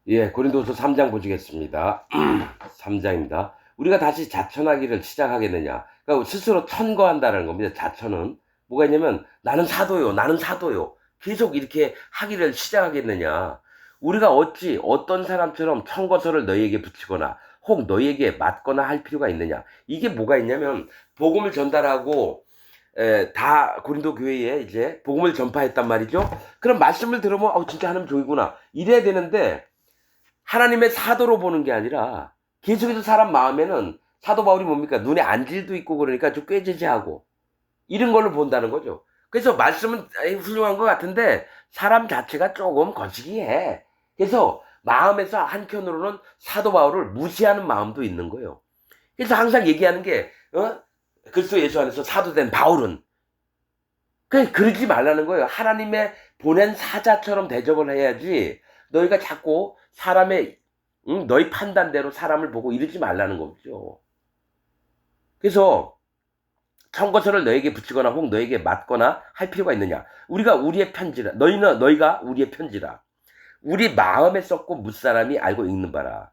예, 고린도서 3장 보시겠습니다. 3장입니다. 우리가 다시 자천하기를 시작하겠느냐. 그러니까 스스로 천거한다는 겁니다. 자천은. 뭐가 있냐면, 나는 사도요, 나는 사도요. 계속 이렇게 하기를 시작하겠느냐. 우리가 어찌 어떤 사람처럼 천거서를 너희에게 붙이거나, 혹 너희에게 맞거나 할 필요가 있느냐. 이게 뭐가 있냐면, 복음을 전달하고, 다 고린도 교회에 이제 복음을 전파했단 말이죠. 그럼 말씀을 들으면, 진짜 하나님 종이구나. 이래야 되는데, 하나님의 사도로 보는 게 아니라 계속해서 사람 마음에는 사도 바울이 뭡니까? 눈에 안질도 있고 그러니까 좀 꾀죄죄하고 이런 걸로 본다는 거죠. 그래서 말씀은 훌륭한 것 같은데 사람 자체가 조금 거시기해. 그래서 마음에서 한켠으로는 사도 바울을 무시하는 마음도 있는 거예요. 그래서 항상 얘기하는 게 그리스도 예수 안에서 사도된 바울은 그러지 말라는 거예요. 하나님의 보낸 사자처럼 대접을 해야지 너희가 자꾸 사람의 너희 판단대로 사람을 보고 이러지 말라는 거죠. 그래서 청거서를 너에게 붙이거나 혹 너에게 맞거나 할 필요가 있느냐. 우리가 우리의 편지라. 너희가 우리의 편지라. 우리 마음에 썼고 무사람이 알고 읽는 바라.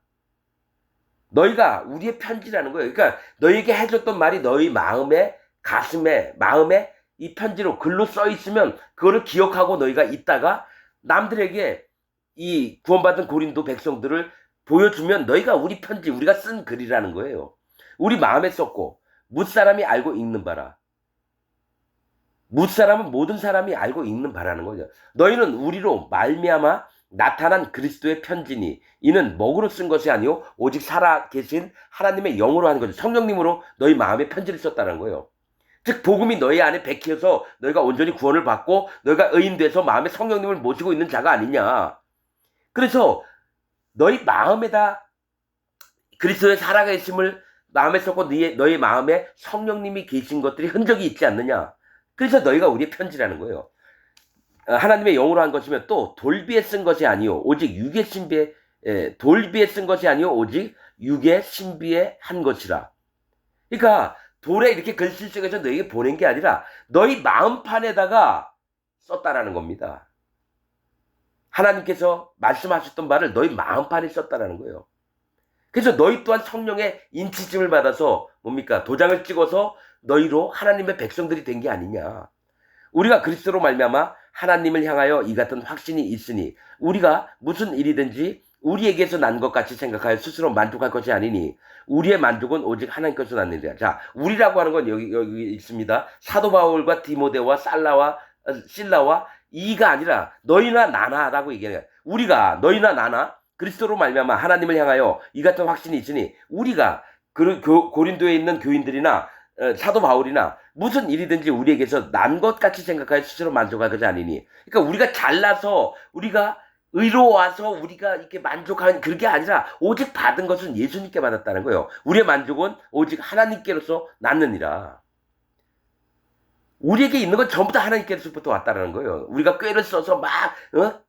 너희가 우리의 편지라는 거예요. 그러니까 너희에게 해줬던 말이 너희 마음에 가슴에 마음에 이 편지로 글로 써 있으면 그거를 기억하고 너희가 있다가 남들에게 이 구원받은 고린도 백성들을 보여주면 너희가 우리 편지, 우리가 쓴 글이라는 거예요. 우리 마음에 썼고 뭇사람이 알고 읽는 바라. 뭇사람은 모든 사람이 알고 읽는 바라는 거죠. 너희는 우리로 말미암아 나타난 그리스도의 편지니 이는 먹으로 쓴 것이 아니요 오직 살아 계신 하나님의 영으로 하는 거죠. 성령님으로 너희 마음에 편지를 썼다는 거예요. 즉 복음이 너희 안에 백혀서 너희가 온전히 구원을 받고 너희가 의인돼서 마음에 성령님을 모시고 있는 자가 아니냐. 그래서 너희 마음에다 그리스도의 살아계심을 마음에 쏟고 너희 마음에 성령님이 계신 것들이 흔적이 있지 않느냐. 그래서 너희가 우리의 편지라는 거예요. 하나님의 영으로 한 것이면 또 돌비에 쓴 것이 아니요 오직 육의 신비에 돌비에 쓴 것이 아니요 오직 육의 신비에 한 것이라. 그러니까 돌에 이렇게 글씨 속에서 너희에게 보낸 게 아니라 너희 마음판에다가 썼다라는 겁니다. 하나님께서 말씀하셨던 말을 너희 마음판에 썼다라는 거예요. 그래서 너희 또한 성령의 인치심을 받아서 뭡니까? 도장을 찍어서 너희로 하나님의 백성들이 된 게 아니냐. 우리가 그리스도로 말미암아 하나님을 향하여 이 같은 확신이 있으니 우리가 무슨 일이든지 우리에게서 난 것 같이 생각하여 스스로 만족할 것이 아니니 우리의 만족은 오직 하나님께서 났느니라. 자, 우리라고 하는 건 여기 있습니다. 사도 바울과 디모데와 실라와 이가 아니라 너희나 나나라고 얘기하는 거야. 우리가 너희나 나나 그리스도로 말미암아 하나님을 향하여 이 같은 확신이 있으니 우리가 고린도에 있는 교인들이나 사도 바울이나 무슨 일이든지 우리에게서 난 것 같이 생각하여 스스로 만족할 것이 아니니. 그러니까 우리가 잘나서 우리가 의로워서 우리가 이렇게 만족하는 그게 아니라 오직 받은 것은 예수님께 받았다는 거예요. 우리의 만족은 오직 하나님께로서 났느니라. 우리에게 있는 건 전부 다 하나님께로부터 왔다라는 거예요. 우리가 꾀를 써서 막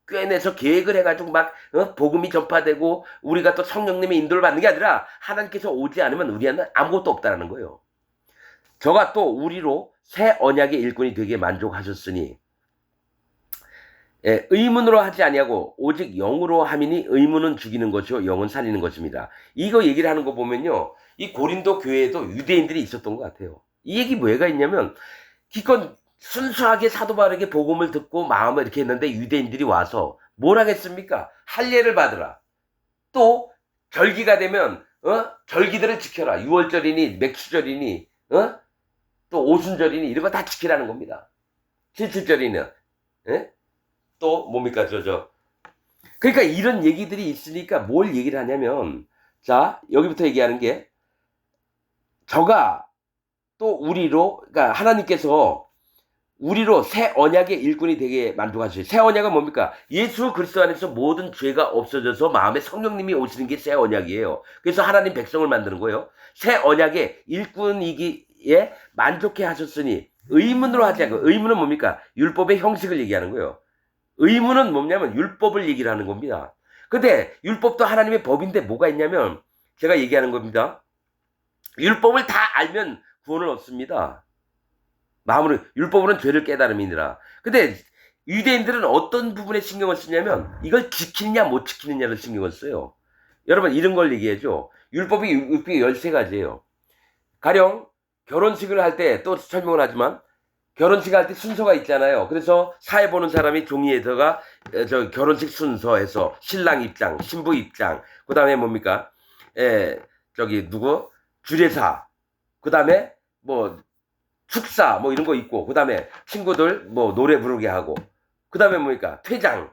꾀내서 계획을 해가지고 막 복음이 전파되고 우리가 또 성령님의 인도를 받는 게 아니라 하나님께서 오지 않으면 우리는 아무것도 없다라는 거예요. 저가 또 우리로 새 언약의 일꾼이 되게 만족하셨으니 의문으로 하지 아니하고 오직 영으로 함이니 의문은 죽이는 것이요 영은 살리는 것입니다. 이거 얘기를 하는 거 보면요. 이 고린도 교회에도 유대인들이 있었던 것 같아요. 이 얘기 뭐가 있냐면 기껏 순수하게 사도 바울에게 복음을 듣고 마음을 이렇게 했는데 유대인들이 와서 뭘 하겠습니까? 할례를 받으라. 또 절기가 되면 절기들을 지켜라. 유월절이니 맥주절이니 또 오순절이니 이런 거 다 지키라는 겁니다. 칠칠절이는 또 뭡니까 그러니까 이런 얘기들이 있으니까 뭘 얘기를 하냐면 자 여기부터 얘기하는 게 저가 또 우리로 그러니까 하나님께서 우리로 새 언약의 일꾼이 되게 만족하시죠. 새 언약은 뭡니까? 예수 그리스도 안에서 모든 죄가 없어져서 마음에 성령님이 오시는 게 새 언약이에요. 그래서 하나님 백성을 만드는 거예요. 새 언약의 일꾼이기에 만족해 하셨으니 의문으로 하지 않고 의문은 뭡니까? 율법의 형식을 얘기하는 거예요. 의문은 뭐냐면 율법을 얘기를 하는 겁니다. 근데 율법도 하나님의 법인데 뭐가 있냐면 제가 얘기하는 겁니다. 율법을 다 알면 구원을 얻습니다. 마음으로 율법으로는 죄를 깨달음이니라. 근데 유대인들은 어떤 부분에 신경을 쓰냐면 이걸 지키느냐 못 지키느냐를 신경을 써요. 여러분 이런 걸 얘기해줘. 율법이 13가지예요. 가령 결혼식을 할 때 또 설명을 하지만 결혼식 할 때 순서가 있잖아요. 그래서 사회 보는 사람이 종이에다가 저 결혼식 순서에서 신랑 입장, 신부 입장, 그 다음에 뭡니까? 주례사, 그 다음에 뭐 축사 뭐 이런 거 있고, 그 다음에 친구들 뭐 노래 부르게 하고, 그 다음에 뭡니까? 퇴장.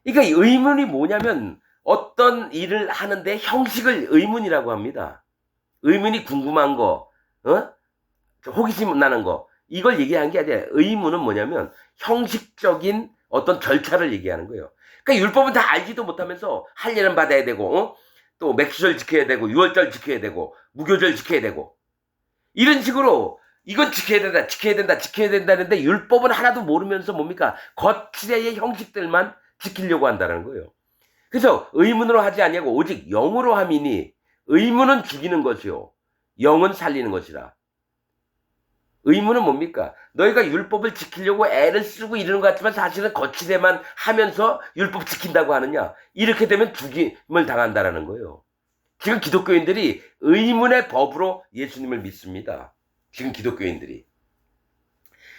그러니까 의문이 뭐냐면 어떤 일을 하는데 형식을 의문이라고 합니다. 의문이 궁금한 거, 호기심 나는 거, 이걸 얘기하는 게 아니라 의문은 뭐냐면 형식적인 어떤 절차를 얘기하는 거예요. 그러니까 율법은 다 알지도 못하면서 할례는 받아야 되고, 또 맥주절 지켜야 되고, 유월절 지켜야 되고, 무교절 지켜야 되고, 이런 식으로 이건 지켜야 된다, 지켜야 된다, 지켜야 된다는데 율법은 하나도 모르면서 뭡니까? 거칠의 형식들만 지키려고 한다는 거예요. 그래서 의문으로 하지 아니하고 오직 영으로 함이니, 의문은 죽이는 것이요 영은 살리는 것이라. 의문은 뭡니까? 너희가 율법을 지키려고 애를 쓰고 이러는 것 같지만 사실은 거칠에만 하면서 율법 지킨다고 하느냐? 이렇게 되면 죽임을 당한다라는 거예요. 지금 기독교인들이 의문의 법으로 예수님을 믿습니다. 지금 기독교인들이.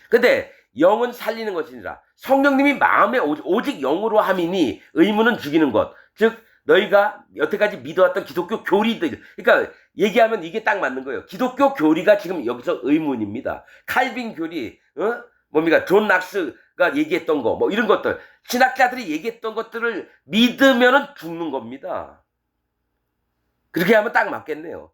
근데 영은 살리는 것이니라. 성령님이 마음에 오직 영으로 함이니 의문은 죽이는 것. 즉 너희가 여태까지 믿어왔던 기독교 교리들, 그러니까 얘기하면 이게 딱 맞는 거예요. 기독교 교리가 지금 여기서 의문입니다. 칼빈 교리, 뭡니까? 존 낙스가 얘기했던 거, 뭐 이런 것들, 신학자들이 얘기했던 것들을 믿으면은 죽는 겁니다. 그렇게 하면 딱 맞겠네요.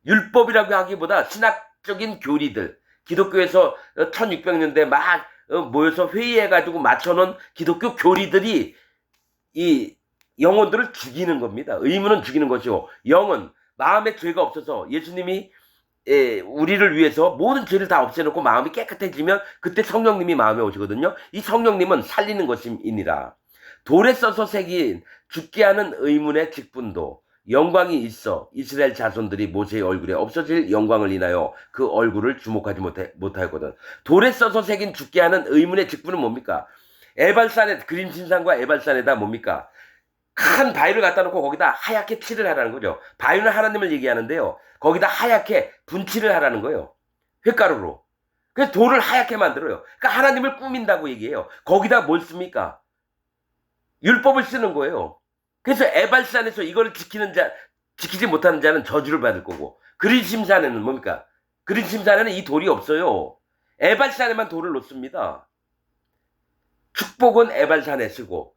율법이라고 하기보다 신학적인 교리들, 기독교에서 1600년대 막 모여서 회의해가지고 맞춰놓은 기독교 교리들이 이 영혼들을 죽이는 겁니다. 의문은 죽이는 것이고, 영은 마음에 죄가 없어서 예수님이 우리를 위해서 모든 죄를 다 없애놓고 마음이 깨끗해지면 그때 성령님이 마음에 오시거든요. 이 성령님은 살리는 것이니라. 돌에 써서 새긴 죽게 하는 의문의 직분도 영광이 있어 이스라엘 자손들이 모세의 얼굴에 없어질 영광을 인하여 그 얼굴을 주목하지 못하였거든. 돌에 써서 새긴 죽게 하는 의문의 직분은 뭡니까? 에발산에, 그림 신상과 에발산에다 뭡니까? 큰 바위를 갖다 놓고 거기다 하얗게 칠을 하라는 거죠. 바위는 하나님을 얘기하는데요. 거기다 하얗게 분칠을 하라는 거예요. 휘가루로. 그래서 돌을 하얗게 만들어요. 그러니까 하나님을 꾸민다고 얘기해요. 거기다 뭘 씁니까? 율법을 쓰는 거예요. 그래서 에발산에서 이거를 지키지 못하는 자는 저주를 받을 거고, 그리심산에는 뭡니까? 그리심산에는 이 돌이 없어요. 에발산에만 돌을 놓습니다. 축복은 에발산에 쓰고,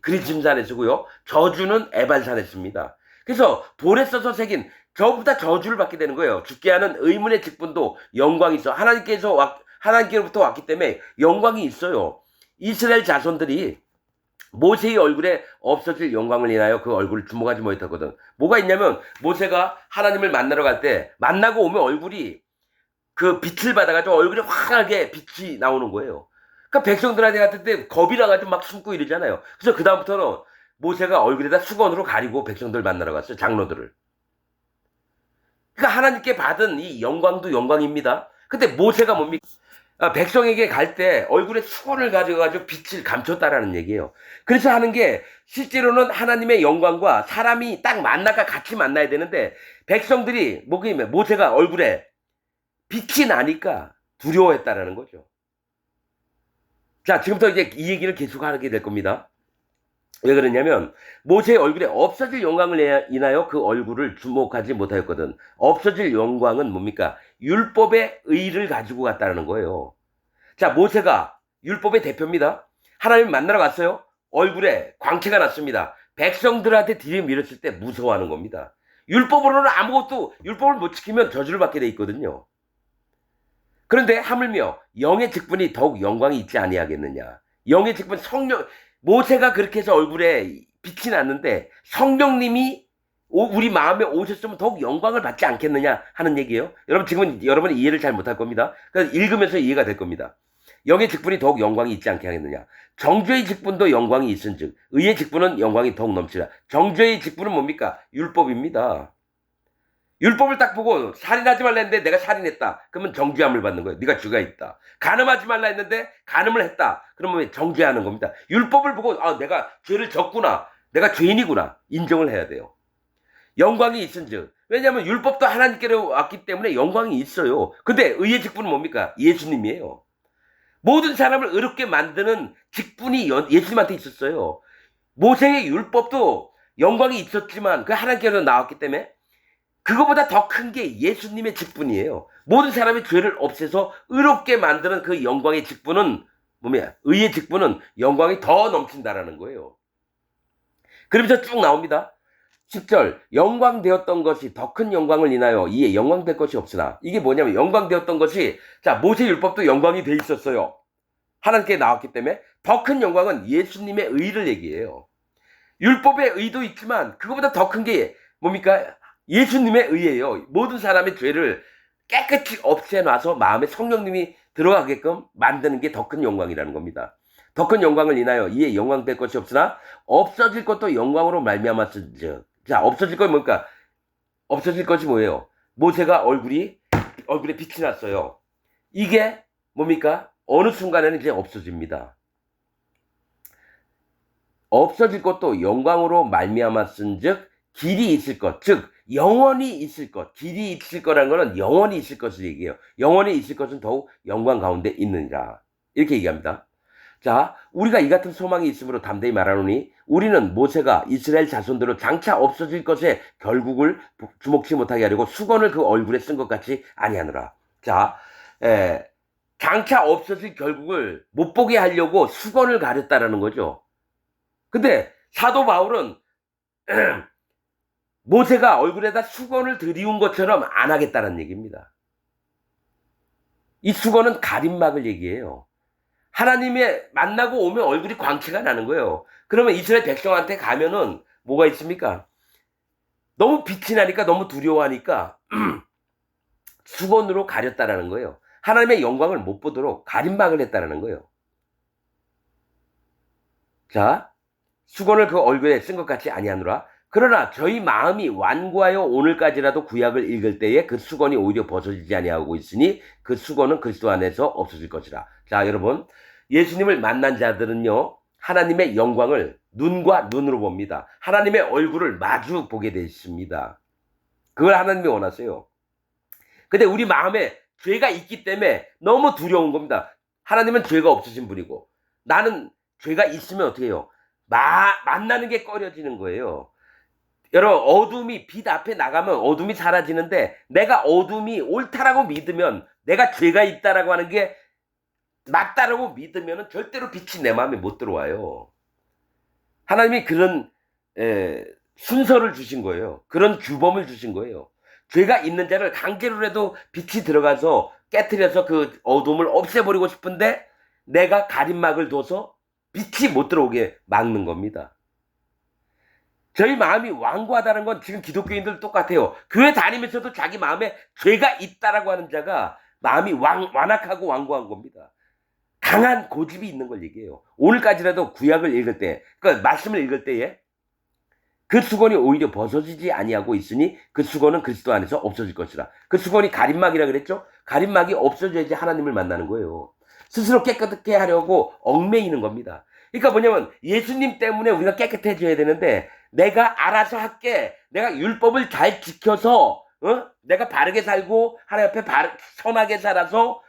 그리심산에 쓰고요. 저주는 에발산에 씁니다. 그래서 돌에 써서 새긴 저보다 저주를 받게 되는 거예요. 죽게 하는 의문의 직분도 영광이 있어. 하나님께로부터 왔기 때문에 영광이 있어요. 이스라엘 자손들이 모세의 얼굴에 없어질 영광을 인하여 그 얼굴을 주목하지 못했거든. 뭐가 있냐면 모세가 하나님을 만나러 갈 때 만나고 오면 얼굴이 그 빛을 받아가지고 얼굴이 환하게 빛이 나오는 거예요. 그러니까 백성들한테 갔을 때 겁이 나가지고 막 숨고 이러잖아요. 그래서 그 다음부터는 모세가 얼굴에다 수건으로 가리고 백성들 만나러 갔어요. 장로들을. 그러니까 하나님께 받은 이 영광도 영광입니다. 근데 모세가 뭡니까? 백성에게 갈 때 얼굴에 수건을 가져가지고 빛을 감췄다라는 얘기예요. 그래서 하는 게 실제로는 하나님의 영광과 사람이 딱 같이 만나야 되는데 백성들이 모세가 얼굴에 빛이 나니까 두려워했다라는 거죠. 자, 지금부터 이제 이 얘기를 계속하게 될 겁니다. 왜 그러냐면 모세의 얼굴에 없어질 영광을 인하여 그 얼굴을 주목하지 못하였거든. 없어질 영광은 뭡니까? 율법의 의를 가지고 갔다는 거예요. 자, 모세가 율법의 대표입니다. 하나님 만나러 갔어요. 얼굴에 광채가 났습니다. 백성들한테 들이밀었을 때 무서워하는 겁니다. 율법으로는 율법을 못 지키면 저주를 받게 돼 있거든요. 그런데 하물며 영의 직분이 더욱 영광이 있지 아니하겠느냐. 영의 직분, 모세가 그렇게 해서 얼굴에 빛이 났는데 성령님이 우리 마음에 오셨으면 더욱 영광을 받지 않겠느냐 하는 얘기예요. 여러분 지금은 여러분이 이해를 잘 못할 겁니다. 그래서 읽으면서 이해가 될 겁니다. 영의 직분이 더욱 영광이 있지 않게 하겠느냐. 정죄의 직분도 영광이 있은즉 의의 직분은 영광이 더욱 넘치라. 정죄의 직분은 뭡니까? 율법입니다. 율법을 딱 보고 살인하지 말라 했는데 내가 살인했다. 그러면 정죄함을 받는 거예요. 네가 죄가 있다. 간음하지 말라 했는데 간음을 했다. 그러면 정죄하는 겁니다. 율법을 보고 내가 죄를 졌구나. 내가 죄인이구나. 인정을 해야 돼요. 영광이 있은즉. 왜냐하면 율법도 하나님께로 왔기 때문에 영광이 있어요. 근데 의의 직분은 뭡니까? 예수님이에요. 모든 사람을 의롭게 만드는 직분이 예수님한테 있었어요. 모세의 율법도 영광이 있었지만 그 하나님께로 나왔기 때문에 그거보다 더 큰 게 예수님의 직분이에요. 모든 사람의 죄를 없애서 의롭게 만드는 그 영광의 직분은 뭐냐? 의의 직분은 영광이 더 넘친다라는 거예요. 그러면서 쭉 나옵니다. 10절 영광되었던 것이 더 큰 영광을 인하여 이에 영광될 것이 없으나 이게 뭐냐면 영광되었던 것이 자 모세 율법도 영광이 돼 있었어요. 하나님께 나왔기 때문에 더 큰 영광은 예수님의 의를 얘기해요. 율법의 의도 있지만 그거보다 더 큰 게 뭡니까? 예수님의 의예요. 모든 사람의 죄를 깨끗이 없애놔서 마음에 성령님이 들어가게끔 만드는 게 더 큰 영광이라는 겁니다. 더 큰 영광을 인하여 이에 영광될 것이 없으나 없어질 것도 영광으로 말미암았은즉. 자, 없어질 건 뭘까? 없어질 것이 뭐예요? 모세가 얼굴에 빛이 났어요. 이게 뭡니까? 어느 순간에는 이제 없어집니다. 없어질 것도 영광으로 말미암았은즉 길이 있을 것, 즉 영원히 있을 것, 길이 있을 거라는 것은 영원히 있을 것을 얘기해요. 영원히 있을 것은 더욱 영광 가운데 있느니라. 이렇게 얘기합니다. 자, 우리가 이 같은 소망이 있으므로 담대히 말하노니 우리는 모세가 이스라엘 자손들로 장차 없어질 것에 결국을 주목치 못하게 하려고 수건을 그 얼굴에 쓴 것 같이 아니하노라. 자, 장차 없어질 결국을 못 보게 하려고 수건을 가렸다라는 거죠. 근데 사도 바울은 모세가 얼굴에다 수건을 들이운 것처럼 안 하겠다는 얘기입니다. 이 수건은 가림막을 얘기해요. 하나님의 만나고 오면 얼굴이 광채가 나는 거예요. 그러면 이스라엘 백성한테 가면은 뭐가 있습니까? 너무 빛이 나니까 너무 두려워하니까 수건으로 가렸다라는 거예요. 하나님의 영광을 못 보도록 가림막을 했다라는 거예요. 자, 수건을 그 얼굴에 쓴 것 같이 아니하노라. 그러나 저희 마음이 완고하여 오늘까지라도 구약을 읽을 때에 그 수건이 오히려 벗어지지 아니하고 있으니 그 수건은 그리스도 안에서 없어질 것이라. 자, 여러분, 예수님을 만난 자들은요, 하나님의 영광을 눈과 눈으로 봅니다. 하나님의 얼굴을 마주 보게 돼 있습니다. 그걸 하나님이 원하세요. 근데 우리 마음에 죄가 있기 때문에 너무 두려운 겁니다. 하나님은 죄가 없으신 분이고 나는 죄가 있으면 어떻게 해요? 만나는 게 꺼려지는 거예요. 여러분, 어둠이 빛 앞에 나가면 어둠이 사라지는데 내가 어둠이 옳다라고 믿으면 내가 죄가 있다라고 하는 게 맞다라고 믿으면 절대로 빛이 내 마음에 못 들어와요. 하나님이 그런 순서를 주신 거예요. 그런 규범을 주신 거예요. 죄가 있는 자를 강제로라도 빛이 들어가서 깨트려서 그 어둠을 없애버리고 싶은데 내가 가림막을 둬서 빛이 못 들어오게 막는 겁니다. 저희 마음이 완고하다는 건 지금 기독교인들 똑같아요. 교회 다니면서도 자기 마음에 죄가 있다라고 하는 자가 마음이 완악하고 완고한 겁니다. 강한 고집이 있는 걸 얘기해요. 오늘까지라도 구약을 읽을 때, 그러니까 말씀을 읽을 때에 그 수건이 오히려 벗어지지 아니하고 있으니 그 수건은 그리스도 안에서 없어질 것이라. 그 수건이 가림막이라 그랬죠? 가림막이 없어져야지 하나님을 만나는 거예요. 스스로 깨끗하게 하려고 얽매이는 겁니다. 그러니까 뭐냐면 예수님 때문에 우리가 깨끗해져야 되는데 내가 알아서 할게. 내가 율법을 잘 지켜서 내가 바르게 살고 하나님 앞에 선하게 살아서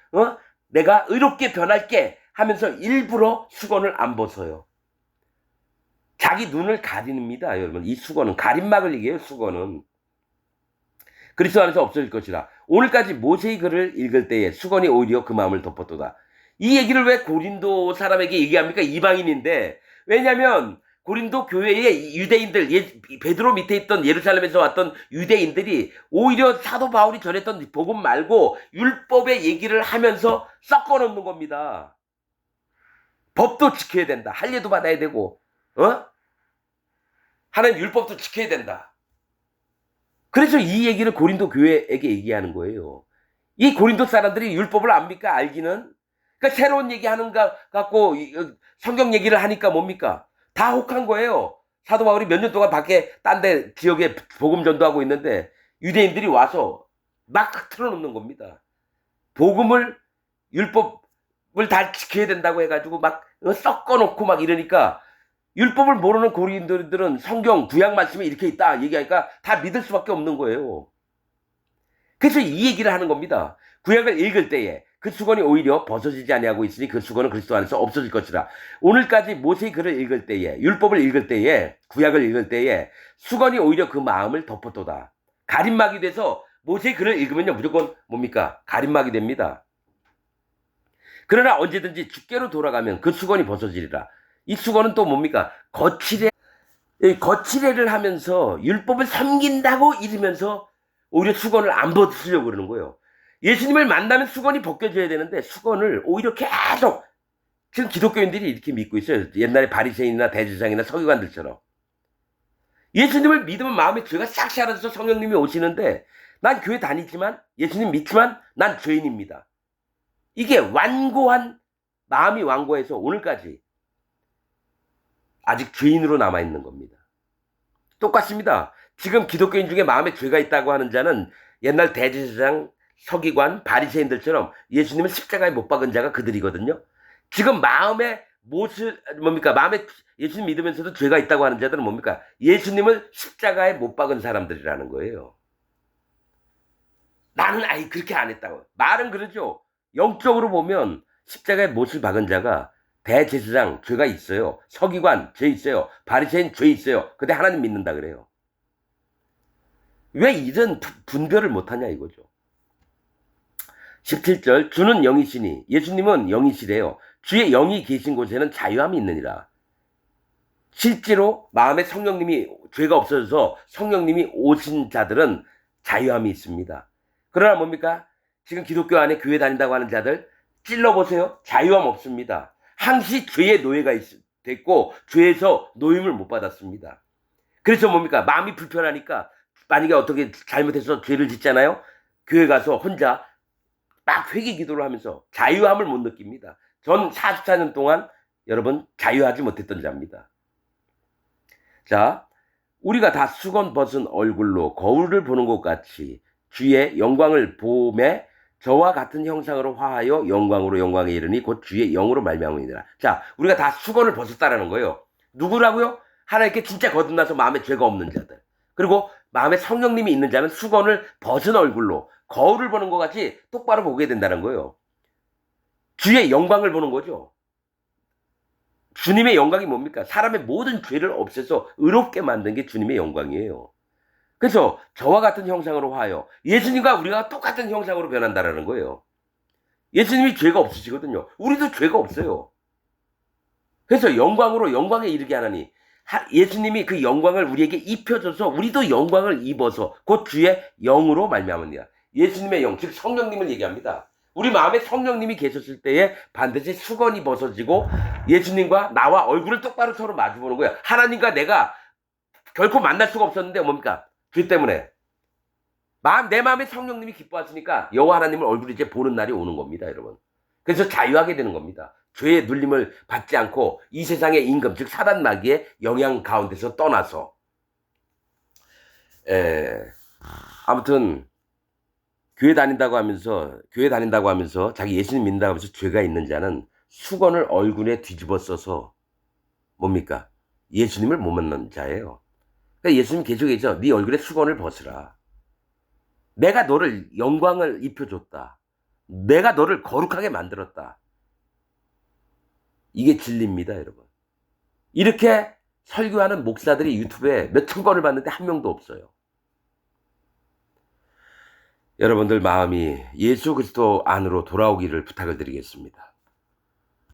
내가 의롭게 변할게 하면서 일부러 수건을 안 벗어요. 자기 눈을 가립니다. 여러분, 이 수건은 가림막을 얘기해요. 수건은 그리스도 안에서 없어질 것이라. 오늘까지 모세의 글을 읽을 때에 수건이 오히려 그 마음을 덮었도다. 이 얘기를 왜 고린도 사람에게 얘기합니까? 이방인인데. 왜냐하면 고린도 교회의 유대인들, 베드로 밑에 있던 예루살렘에서 왔던 유대인들이 오히려 사도 바울이 전했던 복음 말고 율법의 얘기를 하면서 섞어놓는 겁니다. 법도 지켜야 된다. 할례도 받아야 되고 하나님 율법도 지켜야 된다. 그래서 이 얘기를 고린도 교회에게 얘기하는 거예요. 이 고린도 사람들이 율법을 압니까? 알기는? 그러니까 새로운 얘기하는 거 갖고 성경 얘기를 하니까 뭡니까? 다 혹한 거예요. 사도 바울이 몇 년 동안 밖에 딴 데 지역에 복음 전도하고 있는데 유대인들이 와서 막 틀어놓는 겁니다. 복음을, 율법을 다 지켜야 된다고 해가지고 막 섞어놓고 막 이러니까 율법을 모르는 고린도인들은 성경 구약 말씀에 이렇게 있다 얘기하니까 다 믿을 수밖에 없는 거예요. 그래서 이 얘기를 하는 겁니다. 구약을 읽을 때에 그 수건이 오히려 벗어지지 아니하고 있으니 그 수건은 그리스도 안에서 없어질 것이라. 오늘까지 모세의 글을 읽을 때에, 율법을 읽을 때에, 구약을 읽을 때에 수건이 오히려 그 마음을 덮었도다. 가림막이 돼서 모세의 글을 읽으면요 무조건 뭡니까? 가림막이 됩니다. 그러나 언제든지 주께로 돌아가면 그 수건이 벗어지리라. 이 수건은 또 뭡니까? 거칠애를 하면서 율법을 섬긴다고 이러면서 오히려 수건을 안 벗으려고 그러는 거예요. 예수님을 만나면 수건이 벗겨져야 되는데 수건을 오히려 계속 지금 기독교인들이 이렇게 믿고 있어요. 옛날에 바리새인이나 대제사장이나 서기관들처럼. 예수님을 믿으면 마음의 죄가 싹 사라져서 성령님이 오시는데 난 교회 다니지만 예수님 믿지만 난 죄인입니다. 이게 완고한 마음이 완고해서 오늘까지 아직 죄인으로 남아있는 겁니다. 똑같습니다. 지금 기독교인 중에 마음에 죄가 있다고 하는 자는 옛날 대제사장, 서기관, 바리새인들처럼 예수님을 십자가에 못 박은 자가 그들이거든요. 지금 마음에 마음에 예수님 믿으면서도 죄가 있다고 하는 자들은 뭡니까? 예수님을 십자가에 못 박은 사람들이라는 거예요. 나는 그렇게 안 했다고. 말은 그러죠. 영적으로 보면 십자가에 못을 박은 자가 대제사장 죄가 있어요. 서기관 죄 있어요. 바리새인 죄 있어요. 근데 하나님 믿는다 그래요. 왜 이런 분별을 못하냐 이거죠. 17절 주는 영이시니 예수님은 영이시래요. 주의 영이 계신 곳에는 자유함이 있느니라. 실제로 마음에 성령님이 죄가 없어져서 성령님이 오신 자들은 자유함이 있습니다. 그러나 뭡니까? 지금 기독교 안에 교회 다닌다고 하는 자들 찔러보세요. 자유함 없습니다. 항시 죄의 노예가 됐고 죄에서 노임을 못 받았습니다. 그래서 뭡니까? 마음이 불편하니까 만약에 어떻게 잘못해서 죄를 짓잖아요. 교회 가서 혼자 막 회개 기도를 하면서 자유함을 못 느낍니다. 전 44년 동안 여러분 자유하지 못했던 자입니다. 자, 우리가 다 수건 벗은 얼굴로 거울을 보는 것 같이 주의 영광을 보매 저와 같은 형상으로 화하여 영광으로 영광에 이르니 곧 주의 영으로 말미암으니라. 자, 우리가 다 수건을 벗었다라는 거예요. 누구라고요? 하나님께 진짜 거듭나서 마음에 죄가 없는 자들. 그리고 마음에 성령님이 있는 자는 수건을 벗은 얼굴로 거울을 보는 것 같이 똑바로 보게 된다는 거예요. 주의 영광을 보는 거죠. 주님의 영광이 뭡니까? 사람의 모든 죄를 없애서 의롭게 만든 게 주님의 영광이에요. 그래서 저와 같은 형상으로 화하여 예수님과 우리가 똑같은 형상으로 변한다라는 거예요. 예수님이 죄가 없으시거든요. 우리도 죄가 없어요. 그래서 영광으로 영광에 이르게 하나니 예수님이 그 영광을 우리에게 입혀줘서 우리도 영광을 입어서 곧 주의 영으로 말미암으니라. 예수님의 영, 즉 성령님을 얘기합니다. 우리 마음에 성령님이 계셨을 때에 반드시 수건이 벗어지고 예수님과 나와 얼굴을 똑바로 서로 마주보는 거예요. 하나님과 내가 결코 만날 수가 없었는데 뭡니까? 죄 때문에. 내 마음에 성령님이 기뻐하시니까 여호와 하나님을 얼굴을 이제 보는 날이 오는 겁니다, 여러분. 그래서 자유하게 되는 겁니다. 죄의 눌림을 받지 않고 이 세상의 임금, 즉 사단 마귀의 영향 가운데서 떠나서. 아무튼 교회 다닌다고 하면서 자기 예수님 믿는다고 하면서 죄가 있는 자는 수건을 얼굴에 뒤집어 써서 뭡니까? 예수님을 못 만난 자예요. 그러니까 예수님 계속 얘기하죠. 네 얼굴에 수건을 벗으라. 내가 너를 영광을 입혀줬다. 내가 너를 거룩하게 만들었다. 이게 진리입니다, 여러분. 이렇게 설교하는 목사들이 유튜브에 몇천 건을 봤는데 한 명도 없어요. 여러분들 마음이 예수 그리스도 안으로 돌아오기를 부탁을 드리겠습니다.